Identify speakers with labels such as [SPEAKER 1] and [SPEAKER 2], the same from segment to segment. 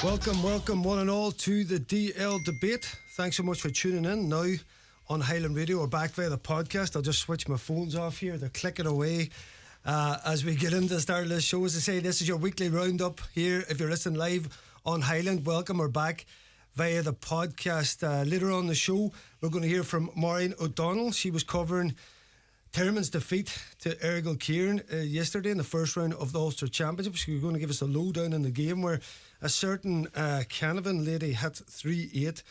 [SPEAKER 1] Welcome one and all to the DL debate. Thanks so much for tuning in. Now on Highland Radio or back via the podcast. I'll just switch my phones off here. They're clicking away as we get into the start of this show. As I say, this is your weekly roundup here. If you're listening live on Highland, welcome. We're back via the podcast. Later on the show, we're going to hear from Maureen ODonnell. She was covering Termon's defeat to Errigal Ciaran yesterday in the first round of the Ulster Championship. She's going to give us a lowdown in the game where a certain Canavan lady hit 3-8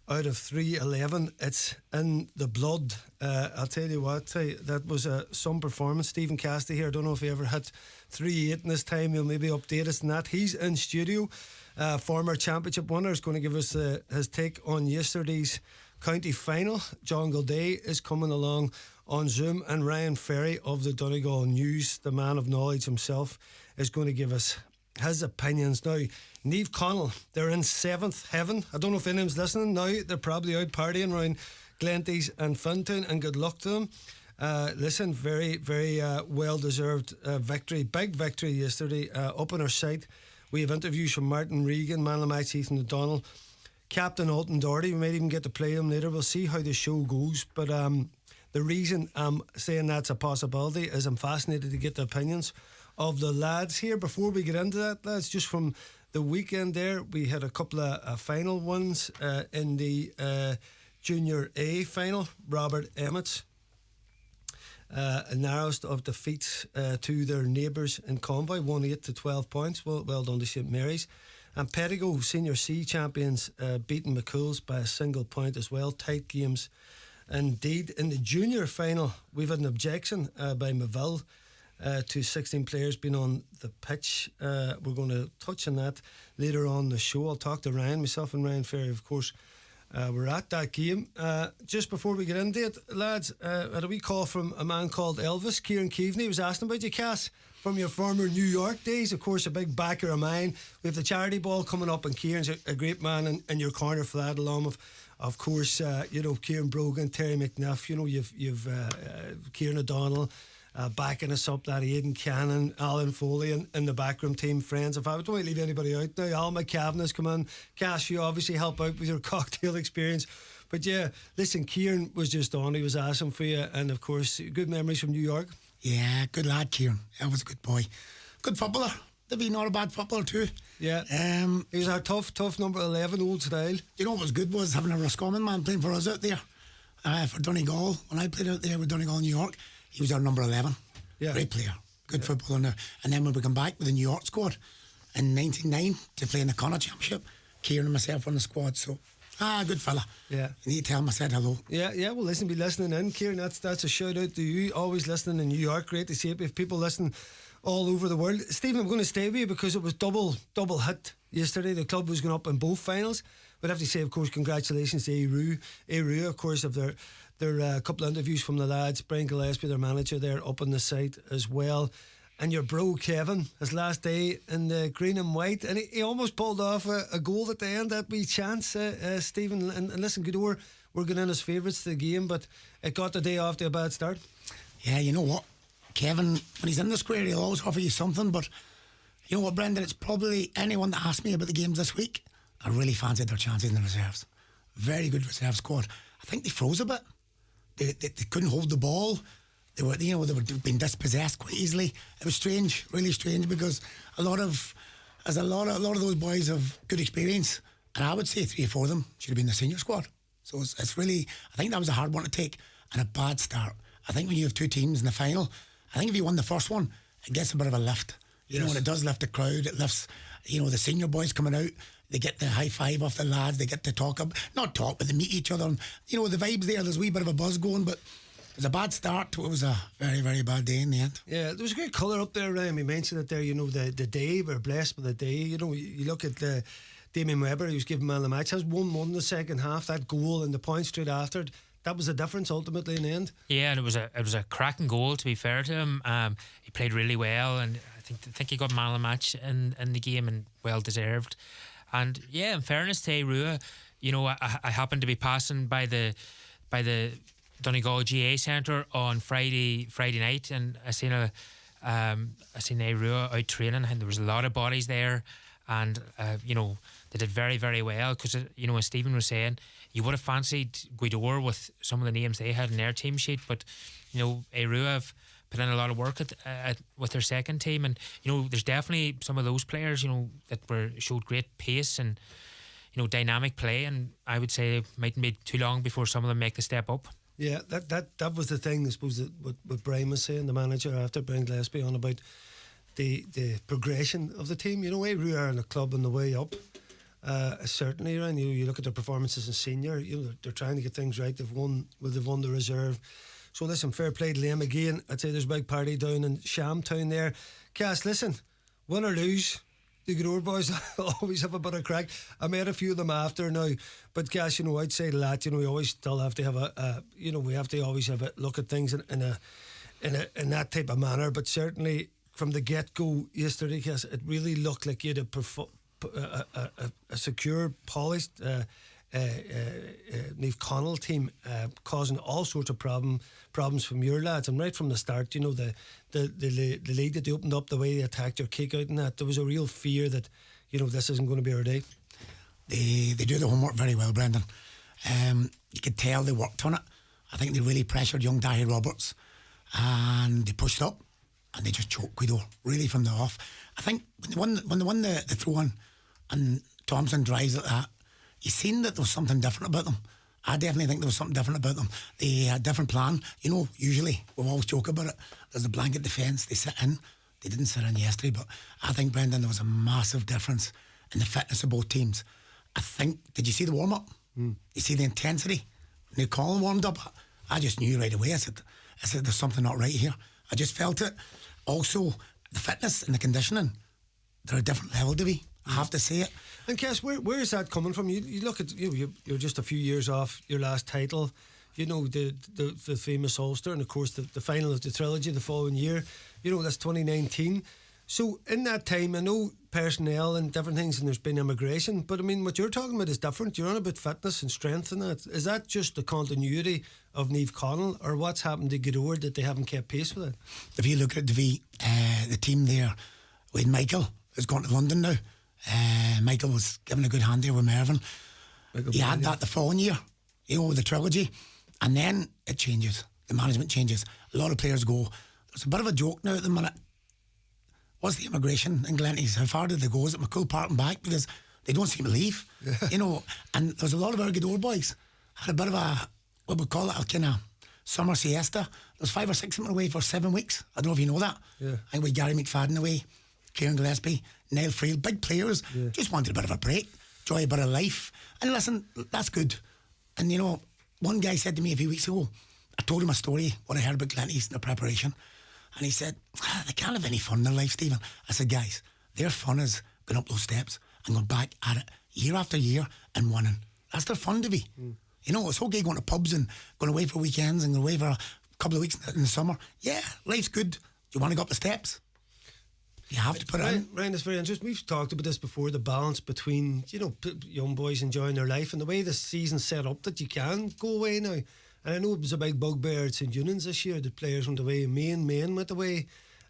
[SPEAKER 1] out of 3-11. It's in the blood. I'll tell you what, that was some performance. Stephen Cassidy here, I don't know if he ever hit 3-8 in this time. He'll maybe update us on that. He's in studio. Former championship winner is going to give us his take on yesterday's county final. John Gildea is coming along on Zoom, and Ryan Ferry of the Donegal News, the man of knowledge himself, is going to give us his opinions. Now, Naomh Conaill, they're in seventh heaven. I don't know if anyone's listening now. They're probably out partying around Glenties and Fintown, and good luck to them. Listen, very, very well-deserved victory. Big victory yesterday up on our site. We have interviews from Martin Regan, man of the match, Ethan O'Donnell, Captain Alton Doherty. We might even get to play them later. We'll see how the show goes. But the reason I'm saying that's a possibility is I'm fascinated to get the opinions of the lads here. Before we get into that, lads, just from the weekend there, we had a couple of final ones in the Junior A final. Robert Emmett's narrowest of defeats to their neighbours in Convoy, 1-8 to 12 points. Well done to St Mary's. And Pettigo Senior C champions beating McCool's by a single point as well. Tight games indeed. In the junior final, we've had an objection by Mayville to 16 players being on the pitch. We're going to touch on that later on the show. I'll talk to Ryan, myself and Ryan Ferry, of course. We're at that game. Just before we get into it, lads, I had a wee call from a man called Elvis, Kieran Keaveney. He was asking about you, Cass, from your former New York days. Of course, a big backer of mine. We have the charity ball coming up, and Kieran's a great man in your corner for that, along with, of course, Kieran Brogan, Terry McNiff. You've Kieran O'Donnell backing us up, that Aidan Cannon, Alan Foley and the backroom team, friends. If I don't want to leave anybody out now, Al McCavan has come in. Cass, you obviously help out with your cocktail experience. But yeah, listen, Kieran was just on. He was asking for you, and of course, good memories from New York.
[SPEAKER 2] Yeah, good lad, Ciaran. He was a good boy. Good footballer. They'd be not a bad footballer too.
[SPEAKER 1] Yeah. He was our tough number 11, old style.
[SPEAKER 2] You know what was good was having a Roscommon man playing for us out there for Donegal. When I played out there with Donegal, New York, he was our number 11.
[SPEAKER 1] Yeah.
[SPEAKER 2] Great player. Good footballer now. And then when we come back with the New York squad in 99 to play in the Connacht Championship, Ciaran and myself were on the squad. So, good fella.
[SPEAKER 1] Yeah.
[SPEAKER 2] You need to tell him I said hello.
[SPEAKER 1] Yeah. Well, listen, be listening in, Ciaran. That's a shout out to you. Always listening in New York. Great to see it. We have people listening all over the world. Stephen, I'm going to stay with you because it was double hit yesterday. The club was going up in both finals. But I have to say, of course, congratulations to Eru, of course, of their couple of interviews from the lads. Brian Gillespie, their manager, there up on the site as well. And your bro Kevin, his last day in the green and white, and he almost pulled off a goal at the end. That wee chance, Stephen. And listen, Gaoth were going in as favourites to the game, but it got the day off to a bad start.
[SPEAKER 2] Yeah, you know what, Kevin, when he's in the square, he'll always offer you something. But you know what, Brendan, it's probably anyone that asked me about the games this week, I really fancied their chances in the reserves. Very good reserve squad. I think they froze a bit. They couldn't hold the ball. They were being dispossessed quite easily. It was strange, really strange, because a lot of those boys have good experience, and I would say 3 or 4 of them should have been the senior squad. So it's really, I think that was a hard one to take and a bad start. I think when you have 2 teams in the final, I think if you won the first one, it gets a bit of a lift. You know, and it does lift the crowd. It lifts, the senior boys coming out. They get the high five off the lads. They get to not talk, but they meet each other. And, the vibes there, there's a wee bit of a buzz going, but it was a bad start. It was a very, very bad day in the end. Yeah,
[SPEAKER 1] there was a great colour up there, Ryan. We mentioned it there, the day, we're blessed with the day. You look at Damien Webber, he was given man of the match, has 1-1 in the second half. That goal and the point straight after it, that was the difference ultimately in the end. Yeah, and it was a cracking goal, to be fair to him. He played really well, and I think he got man of the match in the game, and well deserved. And yeah, in fairness to Rua, I happened to be passing by the
[SPEAKER 3] by the Donegal GA Centre on Friday night, and I seen Rua out training, and there was a lot of bodies there, and they did very, very well, because as Stephen was saying, you would have fancied Gaoth with some of the names they had in their team sheet, but Rua have put in a lot of work with their second team, and there's definitely some of those players that showed great pace and dynamic play, and I would say it mightn't be too long before some of them make the step up.
[SPEAKER 1] Yeah, that was the thing, I suppose, that what Brian was saying, the manager, after Brian Gillespie, on about the progression of the team. We are in a club on the way up. Certainly, Ryan, you look at their performances in senior. They're trying to get things right. They've won the reserve. So listen, fair play to them again. I'd say there's a big party down in Shamtown there. Cass, listen, win or lose, the Gaoth boys always have a bit of crack. I met a few of them after now, but Cass, outside of that, we always still have to have we have to always have a look at things in that type of manner. But certainly from the get go yesterday, Cass, it really looked like you had a secure, polished Naomh Conaill team, causing all sorts of problems from your lads. And right from the start, the lead that they opened up, the way they attacked your kick out and that, there was a real fear that this isn't going to be our day.
[SPEAKER 2] They do the homework very well, Brendan. You could tell they worked on it. I think they really pressured young Dahi Roberts, and they pushed up, and they just choked Gaoth really from the off. I think when they won the throw in and Thompson drives like that, you seen that there was something different about them. I definitely think there was something different about them. They had a different plan. Usually we always joke about it. There's a blanket defence. They sit in. They didn't sit in yesterday, but I think, Brendan, there was a massive difference in the fitness of both teams. I think, did you see the warm up? You see the intensity? Naomh Conaill warmed up. I just knew right away. I said, there's something not right here. I just felt it. Also, the fitness and the conditioning, they're a different level to me. I have to say it.
[SPEAKER 1] And Cass, where is that coming from? You look at you're just a few years off your last title. The famous Ulster, and of course the final of the trilogy the following year. That's 2019. So in that time, I know personnel and different things, and there's been immigration, but I mean, what you're talking about is different. You're on about fitness and strength and that. Is that just the continuity of Naomh Conaill, or what's happened to Gaoth that they haven't kept pace with it?
[SPEAKER 2] If you look at the team there with Michael, who's gone to London now. Michael was given a good hand there with Mervyn. He had that the following year, the trilogy, and then it changes. The management changes. A lot of players go. There's a bit of a joke now at the minute. What's the immigration in Glenties? How far did they go? Is it McCool Park and back? Because they don't seem to leave. And there's a lot of our Gaoth boys had a bit of a, what we call it, a kind of summer siesta. There's 5 or 6 of them away for 7 weeks. I don't know if you know that.
[SPEAKER 1] Yeah.
[SPEAKER 2] I think with Gary McFadden away, Kieran Gillespie, Niall Friel, big players, just wanted a bit of a break, enjoy a bit of life. And listen, that's good. And one guy said to me a few weeks ago, I told him a story, what I heard about Glenties in the preparation, and he said, they can't have any fun in their life, Stephen. I said, guys, their fun is going up those steps and going back at it year after year and winning. That's their fun to be. It's okay going to pubs and going away for weekends and going away for a couple of weeks in the summer. Yeah, life's good. You want to go up the steps? You have to put it in.
[SPEAKER 1] Ryan, it's very interesting. We've talked about this before, the balance between, young boys enjoying their life and the way the season's set up that you can go away now. And I know it was a big bugbear at St. Eunan's this year. The players went away, Main went away.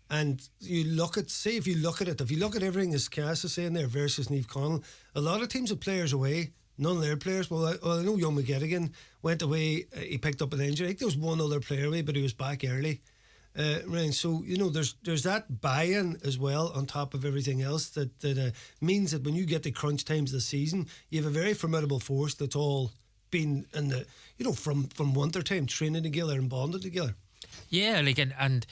[SPEAKER 1] And if you look at everything as Cass is saying there versus Naomh Conaill, a lot of teams have players away, none of their players. Well, I know young McGettigan went away, he picked up an injury. I think there was one other player away, but he was back early. Right, so there's that buy-in as well on top of everything else that means that when you get to crunch times of the season, you have a very formidable force that's all been in the from winter time training together and bonded together.
[SPEAKER 3] Yeah, and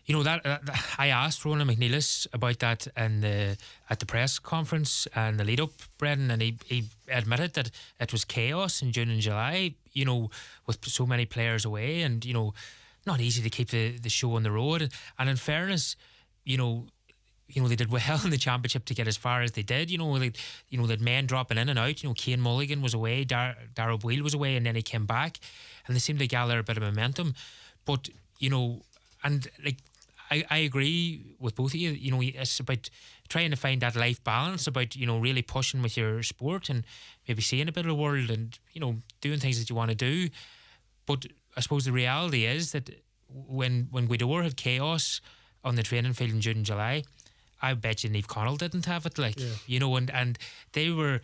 [SPEAKER 3] that I asked Ronan McNeilis about that at the press conference and the lead up, Brendan, and he admitted that it was chaos in June and July. With so many players away and not easy to keep the show on the road. And in fairness, they did well in the championship to get as far as they did. That men dropping in and out. Cian Mulligan was away, Darragh Boyle was away, and then he came back, and they seemed to gather a bit of momentum. But and I agree with both of you. It's about trying to find that life balance, about really pushing with your sport and maybe seeing a bit of the world and doing things that you want to do. But I suppose the reality is that when Gaoth had chaos on the training field in June and July, I bet you Naomh Conaill didn't have it, like, you know, and they were,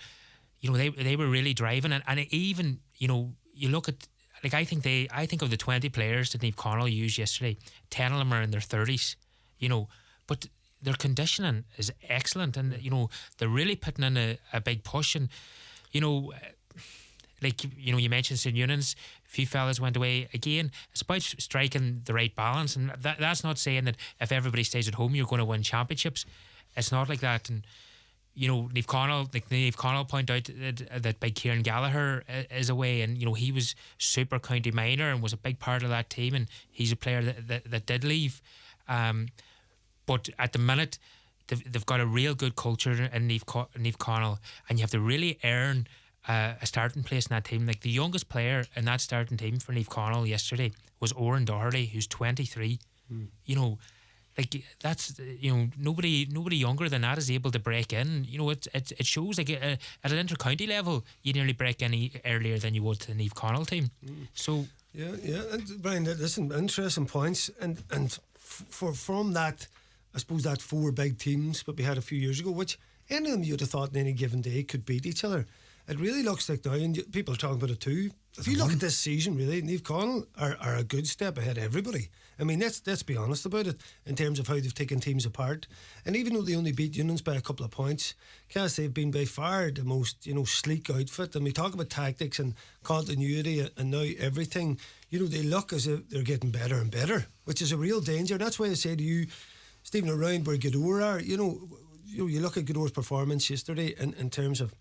[SPEAKER 3] you know, they were really driving, and even, you know, you look at, like, I think of the 20 players that Naomh Conaill used yesterday, 10 of them are in their 30s, you know, but their conditioning is excellent, and, you know, they're really putting in a big push, and, you know, like, you know, you mentioned St. Eunan's, a few fellas went away. Again, it's about striking the right balance, and that's not saying that if everybody stays at home, you're going to win championships. It's not like that. And, you know, Naomh Conaill pointed out that big Kieran Gallagher is away, and, you know, he was super county minor and was a big part of that team, and he's a player that did leave. But at the minute, they've got a real good culture in Naomh Conaill, and you have to really earn a starting place in that team. Like, the youngest player in that starting team for Naomh Conaill yesterday was Oran Doherty, who's 23. You know, like, that's, you know, nobody younger than that is able to break in. You know, it shows, like, at an inter-county level, you nearly break in earlier than you would to the Naomh Conaill team. So
[SPEAKER 1] yeah, and Brian, listen, interesting points, and from that, I suppose, that 4 big teams that we had a few years ago, which any of them you'd have thought in any given day could beat each other. It really looks like now, and people are talking about it too. If you look at this season, really, Naomh Conaill are a good step ahead of everybody. I mean, let's be honest about it in terms of how they've taken teams apart. And even though they only beat Eunan's by a couple of points, Cassidy have been by far the most, you know, sleek outfit. And we talk about tactics and continuity and now everything. You know, they look as if they're getting better and better, which is a real danger. That's why I say to you, Stephen, around where Gaoth are, you look at Gaoth's performance yesterday in terms of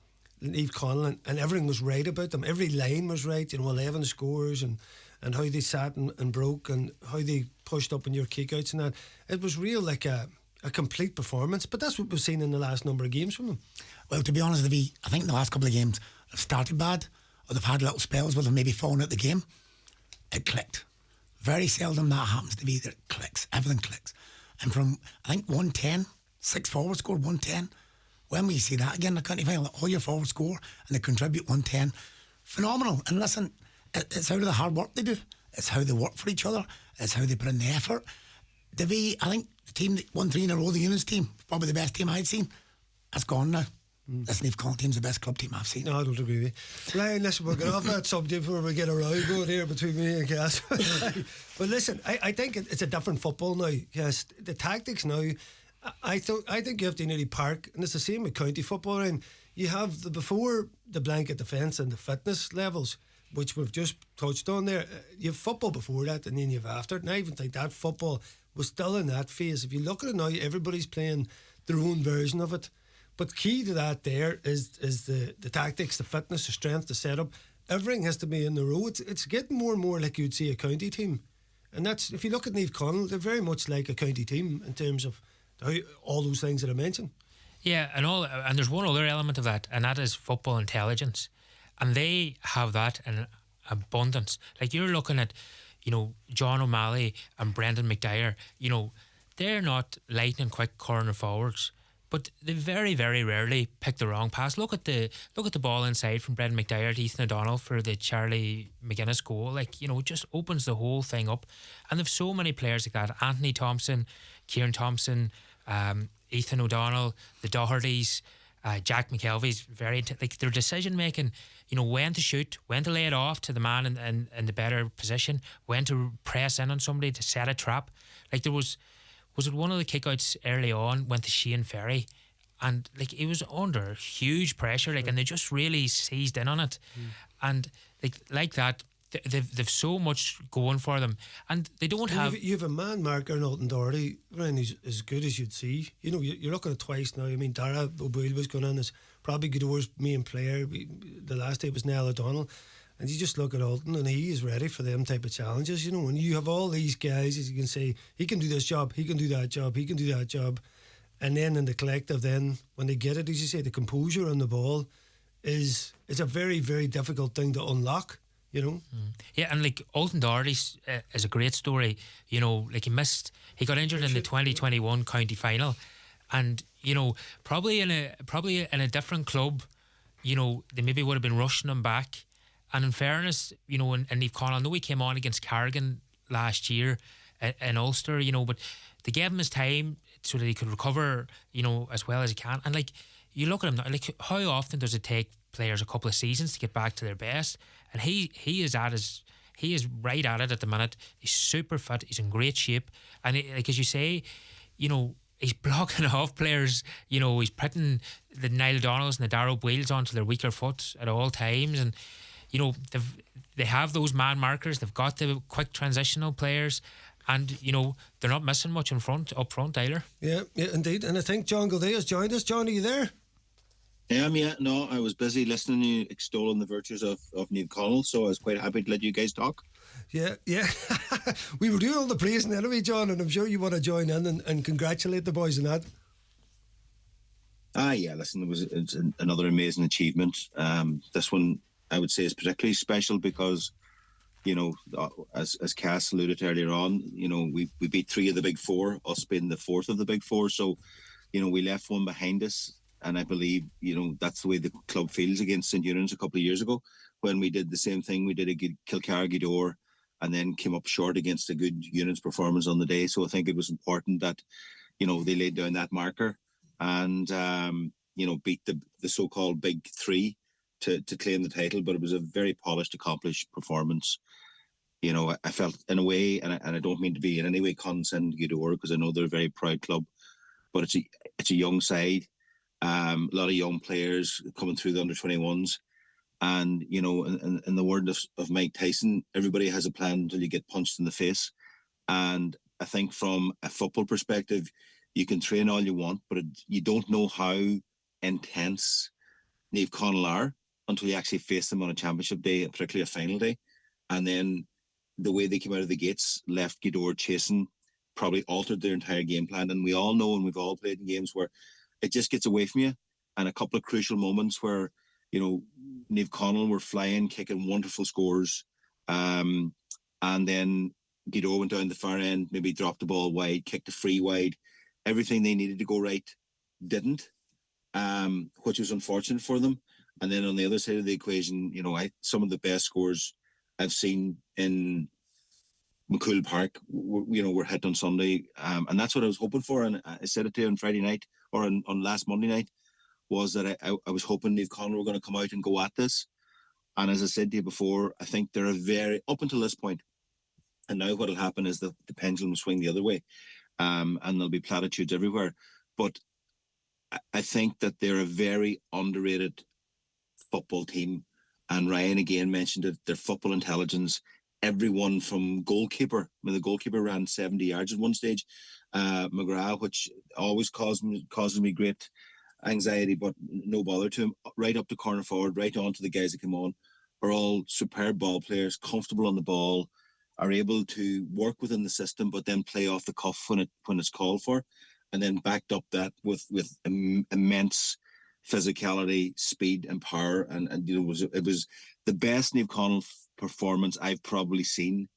[SPEAKER 1] Naomh Conaill, and everything was right about them. Every line was right, you know, 11 scores and how they sat and broke and how they pushed up in your kickouts and that. It was real, like a complete performance. But that's what we've seen in the last number of games from them.
[SPEAKER 2] Well, to be honest, I think the last couple of games have started bad, or they've had little spells where they've maybe fallen out the game. It clicked. Very seldom that happens to be that it clicks. Everything clicks. And from, I think, 110, 6 forwards scored 110. When we see that again in the county final, all your forwards score and they contribute 110, phenomenal. And listen, it's out of the hard work they do. It's how they work for each other. It's how they put in the effort. I think the team that won 3 in a row, the Eunice team, probably the best team I'd seen, that's gone now. This Naomh Conaill team's the best club team I've seen.
[SPEAKER 1] No, I don't agree with you. Ryan, listen, we'll get off that subject before we get a row going here between me and Cass. But listen, I think it's a different football now. Yes, the tactics now, I think you have to nearly park, and it's the same with county football. And you have the before the blanket defence and the fitness levels, which we've just touched on there. You have football before that, and then you have after it. And I even think that football was still in that phase. If you look at it now, everybody's playing their own version of it. But key to that there is the tactics, the fitness, the strength, the setup. Everything has to be in the row. It's getting more and more like you'd see a county team, and that's, if you look at Naomh Conaill, they're very much like a county team in terms of all those things that I mentioned.
[SPEAKER 3] Yeah, and there's one other element of that, and that is football intelligence, and they have that in abundance. Like, you're looking at, you know, John O'Malley and Brendan McDyer. You know, they're not lightning quick corner forwards, but they very, very rarely pick the wrong pass. Look at the ball inside from Brendan McDyer to Ethan O'Donnell for the Charlie McGuinness goal. Like, you know, it just opens the whole thing up. And they've so many players like that. Anthony Thompson, Kieran Thompson, Ethan O'Donnell, the Dohertys, Jack McKelvey's very like their decision making. You know, when to shoot, when to lay it off to the man in the better position, when to press in on somebody to set a trap. Like, there was it one of the kickouts early on went to Ryan Ferry, and like, it was under huge pressure, like, and they just really seized in on it, and like that. They've so much going for them, and they don't have.
[SPEAKER 1] You have a man, Mark Arnold and Doherty, Ryan, who's as good as you'd see. You know, you're looking at twice now. I mean, Dara O'Boyle was going in as probably Gaoth's main player. The last day was Naomh O'Donnell, and you just look at Alton, and he is ready for them type of challenges. You know, and you have all these guys, as you can say, he can do this job, he can do that job, he can do that job, and then in the collective, then when they get it, as you say, the composure on the ball is a very, very difficult thing to unlock. You know,
[SPEAKER 3] yeah, and like Alton Doherty is a great story. You know, like he got injured in the 2021 county final, and you know, probably in a different club, you know, they maybe would have been rushing him back, And in fairness, you know, and Naomh Conaill, I know he came on against Carrigan last year in Ulster, you know, but they gave him his time so that he could recover, you know, as well as he can. And like, you look at him now, like, how often does it take players a couple of seasons to get back to their best? And he is right at it at the minute. He's super fit. He's in great shape. And like, as you say, you know, he's blocking off players. You know, he's putting the Niall O'Donnells and the Darrow Wheels onto their weaker foot at all times. And, you know, they have those man markers. They've got the quick transitional players. And, you know, they're not missing much up front either.
[SPEAKER 1] Yeah, indeed. And I think John Gildea has joined us. John, are you there?
[SPEAKER 4] Yeah, no, I was busy listening to you extolling the virtues of Naomh Conaill, so I was quite happy to let you guys talk.
[SPEAKER 1] Yeah. We were doing all the praising anyway, John, and I'm sure you want to join in and congratulate the boys on that.
[SPEAKER 4] Yeah, listen, it's another amazing achievement. This one, I would say, is particularly special because, you know, as Cass alluded to earlier on, you know, we beat 3 of the big 4, us being the 4th of the big 4, so, you know, we left one behind us. And I believe, you know, that's the way the club feels against St. Eunan's a couple of years ago when we did the same thing. We did a good Kilcara-Gweedore and then came up short against a good Eunan's performance on the day. So I think it was important that, you know, they laid down that marker and, you know, beat the so-called big 3 to claim the title. But it was a very polished, accomplished performance. You know, I felt in a way, and I don't mean to be in any way condescending to Gweedore because I know they're a very proud club, but it's a young side. A lot of young players coming through the under-21s, and you know, in the word of Mike Tyson, everybody has a plan until you get punched in the face. And I think from a football perspective, you can train all you want, but you don't know how intense Naomh Conaill are until you actually face them on a championship day, particularly a final day. And then the way they came out of the gates, left Gweedore chasing, probably altered their entire game plan. And we all know, and we've all played in games where it just gets away from you. And a couple of crucial moments where, you know, Naomh Conaill were flying, kicking wonderful scores. And then Gweedore went down the far end, maybe dropped the ball wide, kicked a free wide. Everything they needed to go right didn't, which was unfortunate for them. And then on the other side of the equation, you know, some of the best scores I've seen in McCool Park, were hit on Sunday. And that's what I was hoping for. And I said it to you on Friday night, or on last Monday night, was that I was hoping Naomh Conaill were going to come out and go at this. And as I said to you before, I think they're up until this point, and now what will happen is the pendulum will swing the other way, and there'll be platitudes everywhere. But I think that they're a very underrated football team. And Ryan again mentioned it, their football intelligence. Everyone from goalkeeper, the goalkeeper ran 70 yards at one stage, McGrath, which always causes me great anxiety, but no bother to him, right up to corner forward, right on to the guys that come on, are all superb ball players, comfortable on the ball, are able to work within the system, but then play off the cuff when it's called for, and then backed up that with immense physicality, speed, and power. And you know, it was the best Naomh Conaill performance I've probably seen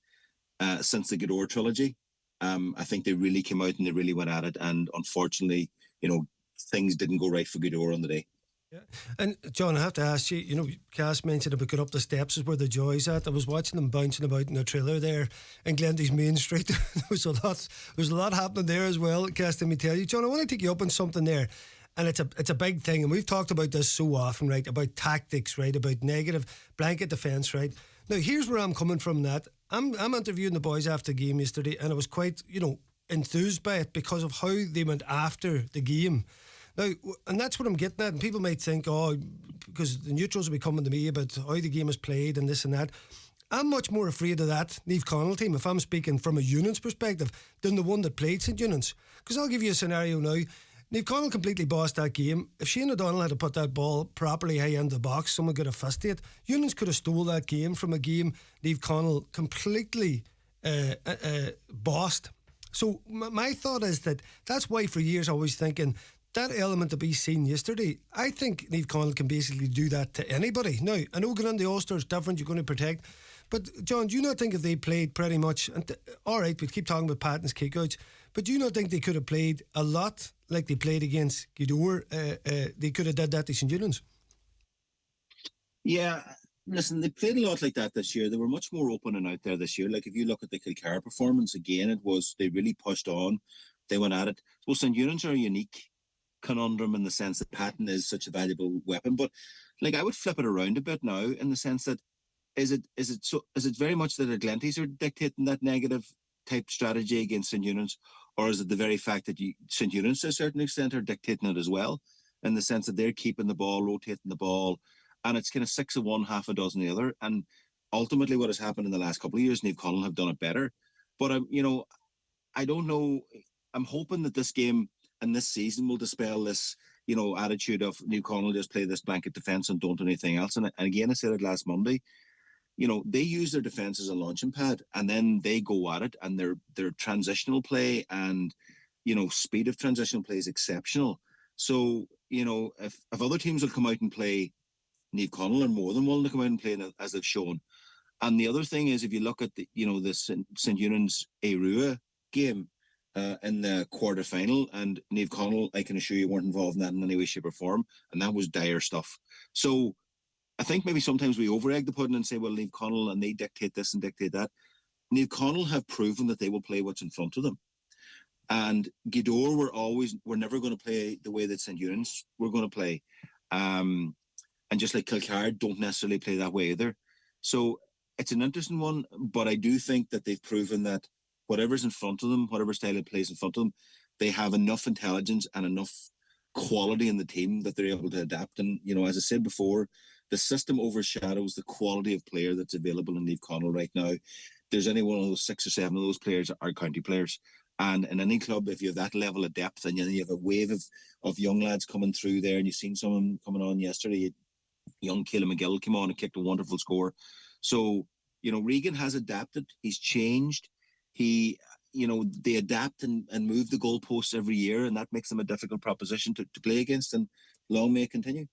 [SPEAKER 4] since the Gweedore trilogy. I think they really came out and they really went at it, and unfortunately, you know, things didn't go right for Gweedore on the day.
[SPEAKER 1] Yeah. And John, I have to ask you, you know, Cass mentioned about going up the steps is where the joy's at. I was watching them bouncing about in the trailer there in Glendea's Main Street. There was a lot happening there as well, Cass, let me tell you. John, I want to take you up on something there. And it's a big thing, and we've talked about this so often, right? About tactics, right? About negative blanket defence, right? Now, here's where I'm coming from. That I'm interviewing the boys after the game yesterday, and I was quite, you know, enthused by it because of how they went after the game. Now, and that's what I'm getting at. And people might think, oh, because the neutrals will be coming to me about how the game is played and this and that. I'm much more afraid of that Naomh Conaill team, if I'm speaking from a Eunan's perspective, than the one that played St. Eunan's. Because I'll give you a scenario now. Naomh Conaill completely bossed that game. If Shane O'Donnell had to put that ball properly high into the box, someone could have fisted it. Eunan's could have stole that game from a game Naomh Conaill completely bossed. So my thought is that's why for years I was thinking that element to be seen yesterday, I think Naomh Conaill can basically do that to anybody. Now, I know going into the Ulster is different, you're going to protect. But, John, do you not think if they played pretty much... all right, we keep talking about Patton's kickouts, but do you not think they could have played a lot like they played against Gweedore? They could have did that to St. Eunan's?
[SPEAKER 4] Yeah, Listen, they played a lot like that this year. They were much more open and out there this year. Like if you look at the Kilcara performance again, they really pushed on. They went at it. Well, St. Eunan's are a unique conundrum in the sense that Patton is such a valuable weapon. But like I would flip it around a bit now in the sense that is it very much that the Glenties are dictating that negative type strategy against St. Eunan's, or is it the very fact that St. Eunan's to a certain extent are dictating it as well, in the sense that they're keeping the ball, rotating the ball, and it's kind of 6 of one, half a dozen the other. And ultimately, what has happened in the last couple of years, Naomh Conaill have done it better. But I don't know. I'm hoping that this game and this season will dispel this, attitude of Naomh Conaill just play this blanket defence and don't do anything else. And again, I said it last Monday. They use their defence as a launching pad, and then they go at it, and their transitional play and speed of transitional play is exceptional. So if other teams will come out and play, Naomh Conaill are more than willing to come out and play as they've shown. And the other thing is, if you look at the St. Eunan's Arua game in the quarter final, and Naomh Conaill, I can assure you, weren't involved in that in any way, shape, or form, and that was dire stuff. So I think maybe sometimes we over-egg the pudding and say, well, Naomh Conaill, and they dictate this and dictate that. Naomh Conaill have proven that they will play what's in front of them. And Gaoth were never going to play the way that St. Eunan's were going to play. And just like Kilcara don't necessarily play that way either. So it's an interesting one, but I do think that they've proven that whatever's in front of them, whatever style of play is in front of them, they have enough intelligence and enough quality in the team that they're able to adapt. And, as I said before, the system overshadows the quality of player that's available in Naomh Conaill right now. There's any one of those 6 or 7 of those players are county players. And in any club, if you have that level of depth and you have a wave of young lads coming through there, and you've seen someone coming on yesterday, young Caleb McGill came on and kicked a wonderful score. So, Regan has adapted. He's changed. They adapt and move the goalposts every year, and that makes them a difficult proposition to play against, and long may it continue.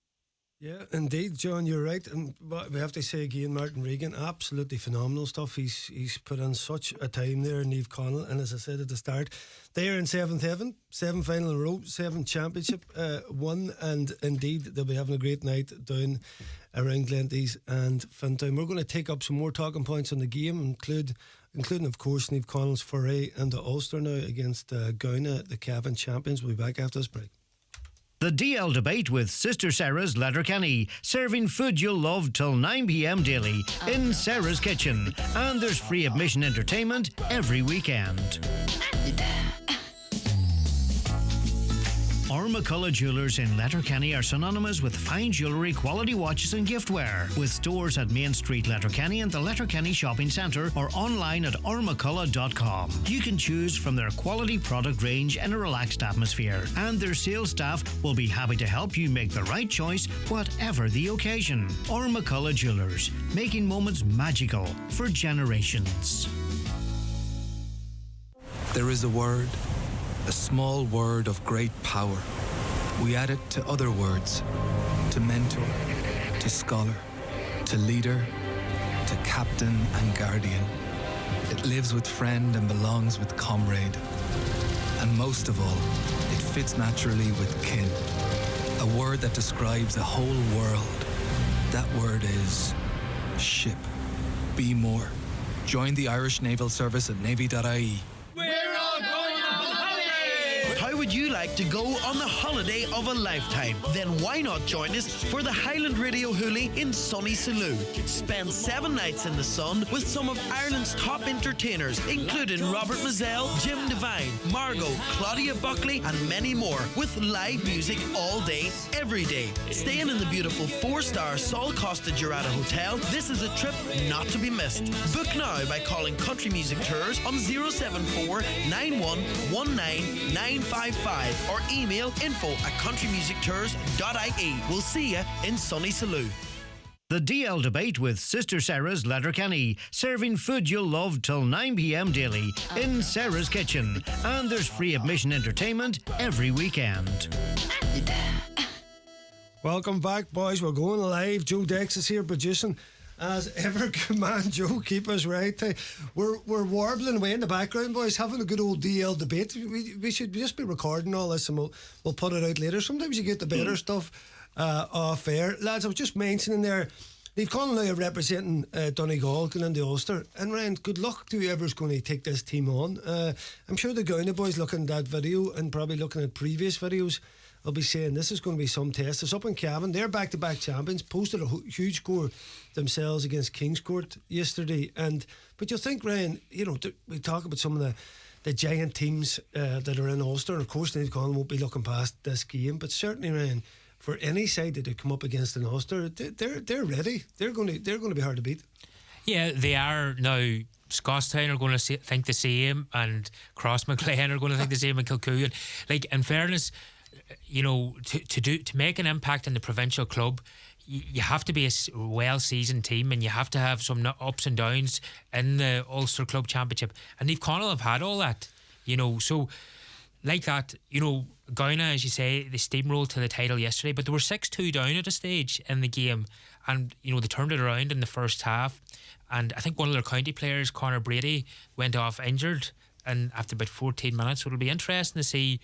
[SPEAKER 1] Yeah, indeed, John, you're right. And we have to say again, Martin Regan, absolutely phenomenal stuff. He's put in such a time there in Naomh Conaill, and as I said at the start, they are in 7th heaven, 7 final in a row, 7 championship won, and indeed they'll be having a great night down around Glenties and Fintown. We're going to take up some more talking points on the game, including of course Naomh Conaill's foray into Ulster now against Gaoth, the Cavan champions. We'll be back after this break.
[SPEAKER 5] The DL Debate with Sister Saras Letterkenny, serving food you'll love till 9 p.m. daily in Saras Kitchen. And there's free admission entertainment every weekend. McCullough Jewellers in Letterkenny are synonymous with fine jewellery, quality watches and giftware. With stores at Main Street Letterkenny and the Letterkenny Shopping Centre, or online at ormccullough.com. You can choose from their quality product range in a relaxed atmosphere, and their sales staff will be happy to help you make the right choice, whatever the occasion. McCullough Jewellers, making moments magical for generations.
[SPEAKER 6] There is a word, a small word of great power. We add it to other words, to mentor, to scholar, to leader, to captain and guardian. It lives with friend and belongs with comrade. And most of all, it fits naturally with kin. A word that describes a whole world. That word is ship. Be more. Join the Irish Naval Service at navy.ie.
[SPEAKER 7] How would you like to go on the holiday of a lifetime? Then why not join us for the Highland Radio Hoolie in sunny Salou? Spend 7 nights in the sun with some of Ireland's top entertainers, including Robert Mazzell, Jim Devine, Margot, Claudia Buckley, and many more, with live music all day, every day. Staying in the beautiful 4-star Sol Costa Jurata Hotel, this is a trip not to be missed. Book now by calling Country Music Tours on 074 9119 955 or email info@countrymusictours.ie. We'll see you in sunny Salou.
[SPEAKER 5] The DL Debate with Sister Saras Letterkenny, serving food you'll love till 9 p.m. daily in Saras Kitchen. And there's free admission entertainment every weekend.
[SPEAKER 1] Welcome back, boys. We're going live. Joe Dex is here producing. As ever, good man, Joe, keep us right. We're warbling away in the background, boys, having a good old DL debate. We should just be recording all this, and we'll put it out later. Sometimes you get the better stuff off air. Lads, I was just mentioning there, Naomh Conaill now representing Donegal going into Ulster. And Ryan, good luck to whoever's going to take this team on. I'm sure the Gaoth boys looking at that video and probably looking at previous videos will be saying this is going to be some test. It's up in Cavan. They're back-to-back champions. Posted a huge score themselves against Kingscourt yesterday. But you think, Ryan, we talk about some of the giant teams that are in Ulster. Of course, Naomh Conaill won't be looking past this game, but certainly, Ryan, for any side that they come up against in Ulster, they're ready. They're going to be hard to beat. Yeah,
[SPEAKER 3] they are now. Scotstown are going to think the same, and Crossmaglen are going to think the same, and Kilcoo. Like, in fairness, to make an impact in the provincial club, you have to be a well-seasoned team, and you have to have some ups and downs in the Ulster Club Championship. And Naomh Conaill have had all that, so like that, Gaoth, as you say, they steamrolled to the title yesterday, but they were 6-2 down at a stage in the game, and they turned it around in the first half. And I think one of their county players, Conor Brady, went off injured, and after about 14 minutes, so it'll be interesting to see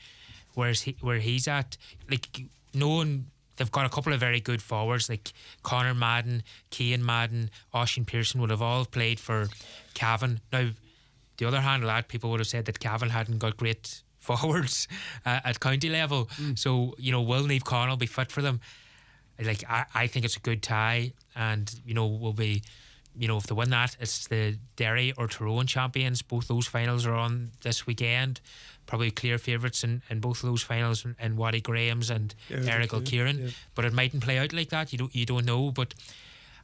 [SPEAKER 3] where he's at. Like, knowing they've got a couple of very good forwards like Conor Madden, Cian Madden, Oisin Pearson would have all played for Cavan. Now, the other hand of that, people would have said that Cavan hadn't got great forwards at county level. So, will Naomh Conaill be fit for them? Like, I think it's a good tie, and will be, if they win that, it's the Derry or Tyrone champions. Both those finals are on this weekend. Probably clear favourites in both of those finals, and Waddy Graham's and Errigal Ciaran. Yeah. But it mightn't play out like that. You don't know. But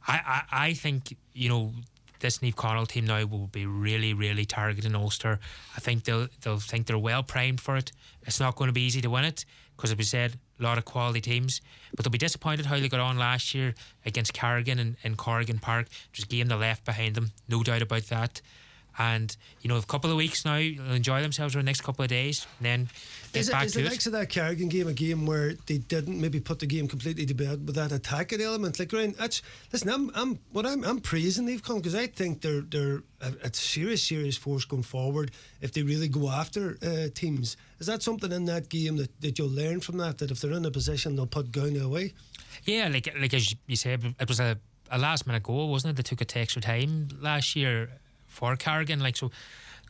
[SPEAKER 3] I think this Naomh Conaill team now will be really, really targeting Ulster. I think they'll think they're well primed for it. It's not going to be easy to win it because, as we said, a lot of quality teams. But they'll be disappointed how they got on last year against Carrigan in Corrigan Park. Just a game they left behind them, no doubt about that. And a couple of weeks now, they'll enjoy themselves over the next couple of days, and then get back to it. Is the
[SPEAKER 1] likes of that Carrigan game a game where they didn't maybe put the game completely to bed with that attacking element? Like, Ryan, listen, I'm praising Naomh Conaill because I think they're a serious force going forward if they really go after teams. Is that something in that game that you'll learn from that if they're in a position they'll put Gaoth away? Yeah, like as you said, it was a last minute goal, wasn't it? They took it to extra time last year for Carrigan, so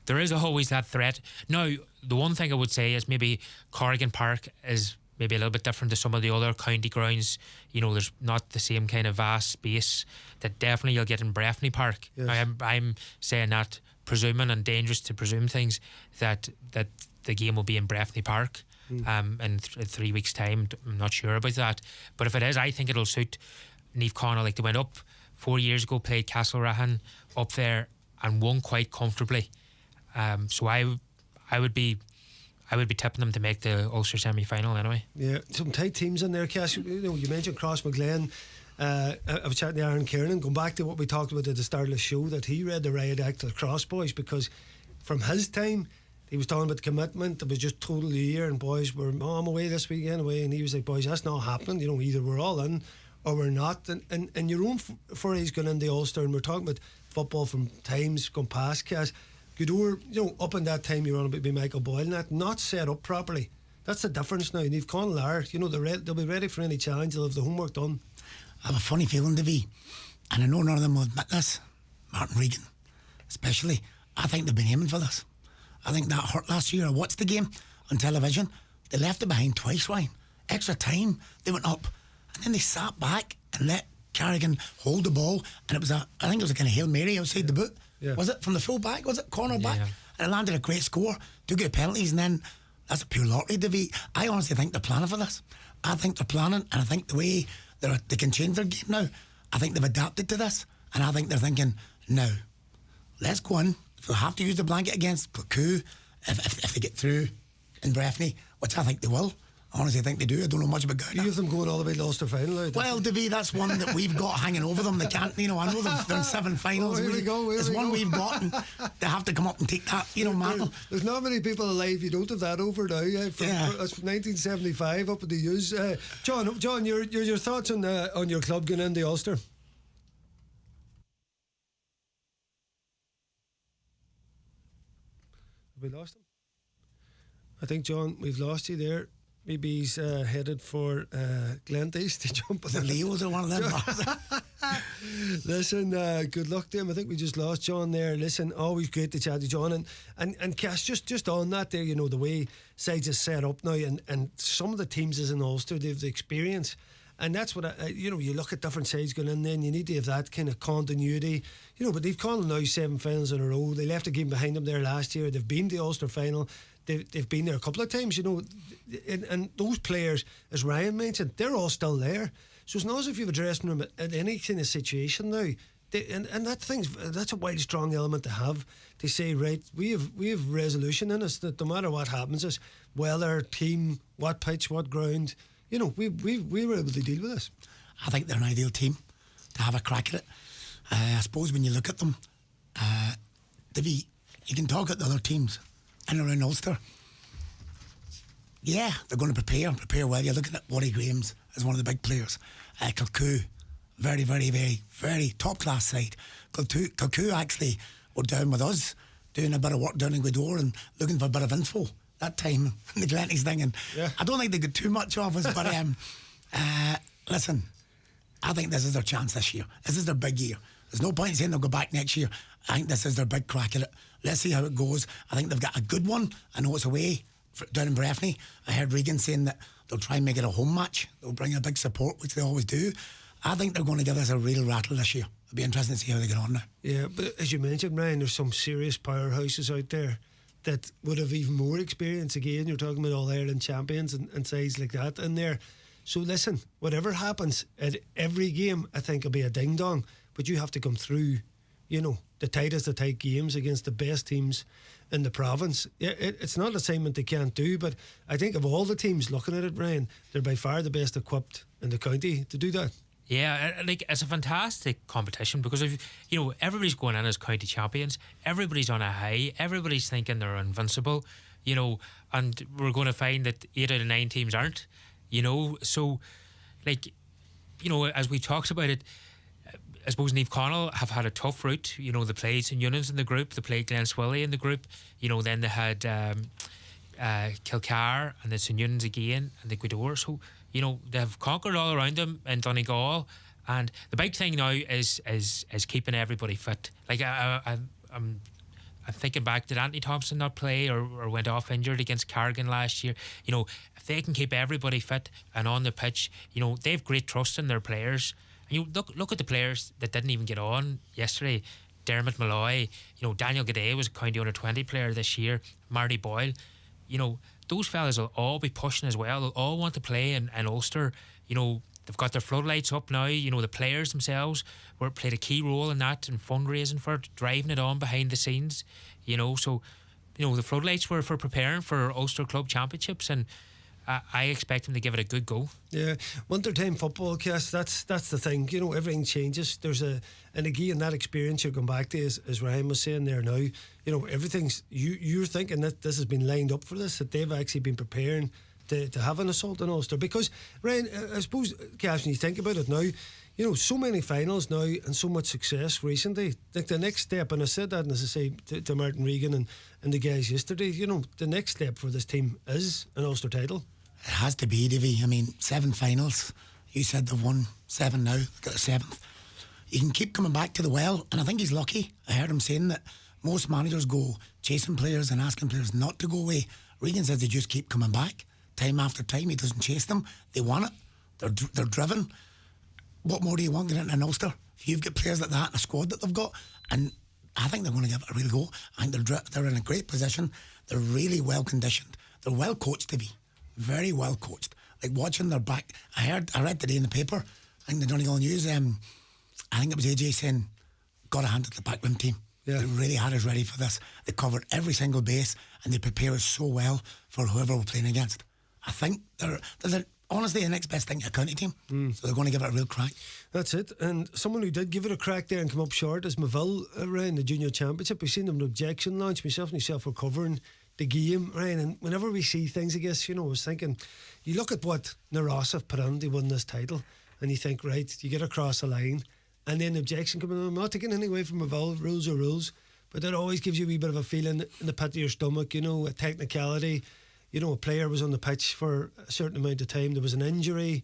[SPEAKER 1] there is always that threat. Now, the one thing I would say is maybe Corrigan Park is maybe a little bit different to some of the other county grounds. There's not the same kind of vast space that definitely you'll get in Breffni Park. Yes. Now, I'm saying that, presuming, and dangerous to presume things, that the game will be in Breffni Park in 3 weeks' time. I'm not sure about that, but if it is, I think it'll suit Naomh Conaill. Like, they went up 4 years ago, played Castlerahan up there, and won quite comfortably. So I would be tipping them to make the Ulster semi-final anyway. Yeah, some tight teams in there, Cass. You mentioned Crossmaglen. I was chatting to Aaron Kiernan, going back to what we talked about at the start of the show, that he read the riot act of the Cross boys, because from his time he was talking about commitment. It was just totally here, and boys were, I'm away this weekend, and he was like, boys, that's not happening. Either we're all in or we're not. And your own forays going into Ulster, and we're talking about football from times gone past, Cass. Gildea, up in that time you were on about Michael Boyle and that, not set up properly. That's the difference now. Naomh Conaill are, they'll be ready for any challenge. They'll have the homework done.
[SPEAKER 2] I have a funny feeling, Davy, and I know none of them will admit this, Martin Regan especially. I think they've been aiming for this. I think that hurt last year. I watched the game on television. They left it behind twice, Ryan. Extra time, they went up, and then they sat back and let Carrigan hold the ball, and I think it was a kind of Hail Mary outside the boot. Yeah. Was it from the full back? Was it corner back? Yeah. And it landed a great score, 2 good penalties, and then that's a pure lottery, Davy. I honestly think they're planning for this. I think they're planning, and I think the way they can change their game now, I think they've adapted to this, and I think they're thinking, now, let's go in. If they have to use the blanket against Kilcoo, if they get through in Breffni, which I think they will. Honestly, I think they do. I don't know much about Gaoth.
[SPEAKER 1] You have them going all the way to the Ulster final.
[SPEAKER 2] Well, Davy, that's one that we've got hanging over them. They can't, I know they're in 7 finals.
[SPEAKER 1] Here we go.
[SPEAKER 2] There's one we've got, and they have to come up and take that, mantle.
[SPEAKER 1] There's not many people alive you don't have that over now. That's from 1975 up at the U's. John, your thoughts on your club going into Ulster? Have we lost him? I think, John, we've lost you there. Maybe he's headed for Glendeas to jump.
[SPEAKER 2] The Leos are one of them.
[SPEAKER 1] Listen, good luck to him. I think we just lost John there. Listen, always great to chat to John. And Cass, just on that there, you know, the way sides is set up now, and some of the teams is in Ulster, they have the experience. And that's what you know, you look at different sides going in there and you need to have that kind of continuity, you know. But they've called now 7 finals in a row. They left a game behind them there last year. They've been to the Ulster final. They've been there a couple of times, you know. And those players, as Ryan mentioned, they're all still there. So it's not as if you've a dressing room at any kind of situation now. And that's a wild, strong element to have, to say, right, we have resolution in us that no matter what happens, is weather, team, what pitch, what ground, you know, we were able to deal with this.
[SPEAKER 2] I think they're an ideal team to have a crack at it. I suppose when you look at them, you can talk at the other teams in and around Ulster. Yeah, they're going to prepare well. You're looking at Waddy Graham's as one of the big players. Kilcoo, very, very, very, very top class side. Kilcoo actually were down with us, doing a bit of work down in Gaoth and looking for a bit of info that time in the Glenties thing. And
[SPEAKER 1] yeah.
[SPEAKER 2] I don't think they got too much of us, but listen, I think this is their chance this year. This is their big year. There's no point in saying they'll go back next year. I think this is their big crack at it. Let's see how it goes. I think they've got a good one. I know it's away down in Breffni. I heard Regan saying that they'll try and make it a home match. They'll bring a big support, which they always do. I think they're going to give us a real rattle this year. It'll be interesting to see how they get on now.
[SPEAKER 1] Yeah, but as you mentioned, Ryan, there's some serious powerhouses out there that would have even more experience. Again, you're talking about All Ireland champions and sides like that in there. So listen, whatever happens at every game, I think will be a ding dong. But you have to come through, you know, the tightest of tight games against the best teams in the province. Yeah, it's not an assignment they can't do, but I think of all the teams looking at it, Ryan, they're by far the best equipped in the county to do that.
[SPEAKER 3] Yeah, like it's a fantastic competition because of, you know, everybody's going in as county champions. Everybody's on a high. Everybody's thinking they're invincible, you know, and we're going to find that 8 out of 9 teams aren't, you know. So, like, you know, as we talked about it, I suppose Naomh Conaill have had a tough route. You know, they played St Eunan's in the group, they played Glenswilly in the group. You know, then they had Kilcar and then St Eunan's again and the Gaoth. So, you know, they've conquered all around them in Donegal. And the big thing now is keeping everybody fit. Like, I'm thinking back, did Anthony Thompson not play or went off injured against Carrigan last year? You know, if they can keep everybody fit and on the pitch, you know, they have great trust in their players. And you look at the players that didn't even get on yesterday. Dermot Malloy, you know, Daniel Gildea was a county under 20 player this year. Marty Boyle, you know, those fellas will all be pushing as well. They'll all want to play in Ulster. You know, they've got their floodlights up now. You know, the players themselves played a key role in that and fundraising for it, driving it on behind the scenes. You know, so, you know, the floodlights were for preparing for Ulster Club Championships, and I expect them to give it a good go.
[SPEAKER 1] Yeah, wintertime football, Cass, that's the thing. You know, everything changes. And again, that experience you're going back to, as Ryan was saying there now, you know, everything's, you're thinking that this has been lined up for this, that they've actually been preparing to have an assault on Ulster. Because, Ryan, I suppose, Cass, when you think about it now, you know, so many finals now and so much success recently. Like the next step, and I said that, and as I say to Martin Regan and the guys yesterday, you know, the next step for this team is an Ulster title.
[SPEAKER 2] It has to be, Davy. I mean, 7 finals. You said they've won 7 now. Got a 7th. You can keep coming back to the well, and I think he's lucky. I heard him saying that most managers go chasing players and asking players not to go away. Regan says they just keep coming back time after time. He doesn't chase them. They want it. They're driven. What more do you want than in Ulster? If you've got players like that in a squad that they've got, and I think they're going to give it a real go. I think they're in a great position. They're really well conditioned. They're well coached, to be. Very well coached. Like watching their back. I read today in the paper, I think the Donegal News, I think it was AJ saying, got a hand at the backroom team. Yeah. They really had us ready for this. They covered every single base and they prepare us so well for whoever we're playing against. I think they're honestly the next best thing to a county team. So they're going to give it a real crack.
[SPEAKER 1] That's it. And someone who did give it a crack there and come up short is Moville around the junior championship. We've seen them an objection launch. Myself were covering the game, Ryan, and whenever we see things, I guess, you know, I was thinking, you look at what Naras have put on to win this title and you think, right, you get across the line and then the objection coming on. I'm not taking any away from Moville, rules are rules, but that always gives you a wee bit of a feeling in the pit of your stomach, you know, a technicality, you know, a player was on the pitch for a certain amount of time, there was an injury,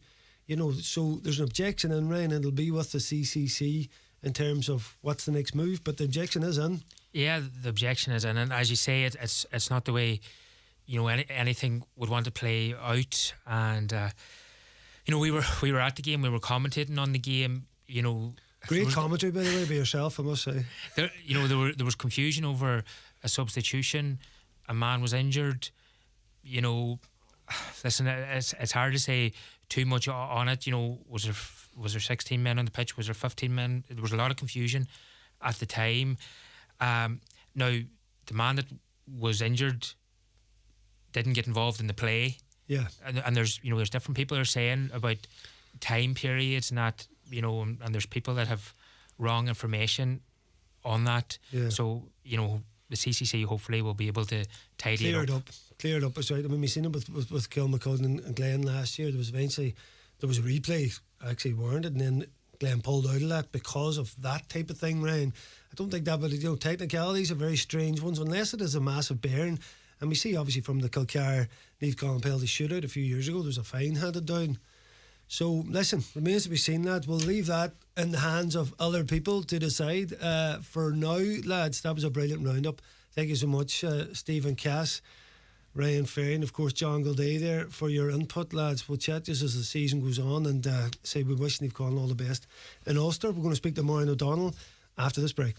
[SPEAKER 1] You know, so there's an objection in, Ryan, and it'll be with the CCC in terms of what's the next move, but the objection is in.
[SPEAKER 3] Yeah, the objection is in, and as you say, it's not the way, you know, anything would want to play out. And you know, we were at the game, we were commentating on the game. You know,
[SPEAKER 1] great commentary, by the way, by yourself, I must say.
[SPEAKER 3] There was confusion over a substitution. A man was injured. You know, listen, it's hard to say too much on it. You know, was there 16 men on the pitch? Was there 15 men? There was a lot of confusion at the time. Now, the man that was injured didn't get involved in the play.
[SPEAKER 1] Yeah.
[SPEAKER 3] And there's different people that are saying about time periods and that, you know, and there's people that have wrong information on that.
[SPEAKER 1] Yeah.
[SPEAKER 3] So, you know, the CCC hopefully will be able to tidy it up.
[SPEAKER 1] Clear it up. That's right. I mean, we've seen it with Kilmacud and Glen last year. There was a replay actually warranted, and then Glen pulled out of that because of that type of thing, Ryan. I don't think that, but you know, technicalities are very strange ones, unless it is a massive bearing. And we see obviously from the Kilcar Naomh Conaill penalty shootout a few years ago, there's a fine handed down. So listen, remains to be seen, lads. We'll leave that in the hands of other people to decide. For now, lads, that was a brilliant roundup. Thank you so much, Stephen Cass, Ryan Ferry, and of course John Gildea there for your input, lads. We'll chat just as the season goes on and say we wish Naomh Conaill all the best in Ulster. We're going to speak to Maureen ODonnell after this break.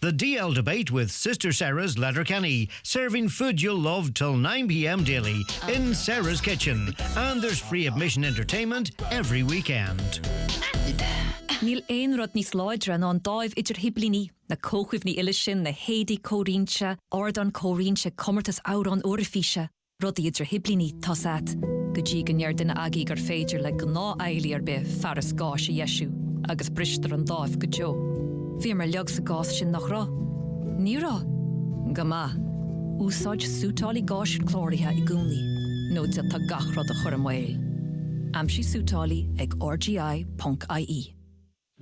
[SPEAKER 5] The DL Debate with Sister Saras Letterkenny, serving food you'll love till 9 p.m. daily in Saras Kitchen. And there's free admission entertainment every weekend.
[SPEAKER 8] Níl éon rud níos láidre ná an dáibh idir hiblíní na cóchuimh ní uile sin na héadaí córínse, ordan córínse commartas árán orifíse, rudaí idir hiblíní tasat. Go dtí go neir duine agaí gur féidir le go ná éilí ar be fearas gáis a Jesú, agus bristar an dáibh go jo. Bhí mar leag sa gás sin nach rá. Ní rá. Go má. Úsáid sútálaí gáis chlórithe I gúnlaí, nó de tá gach rud a chur am mhail. Amsí sútálaí ag rgi.ie.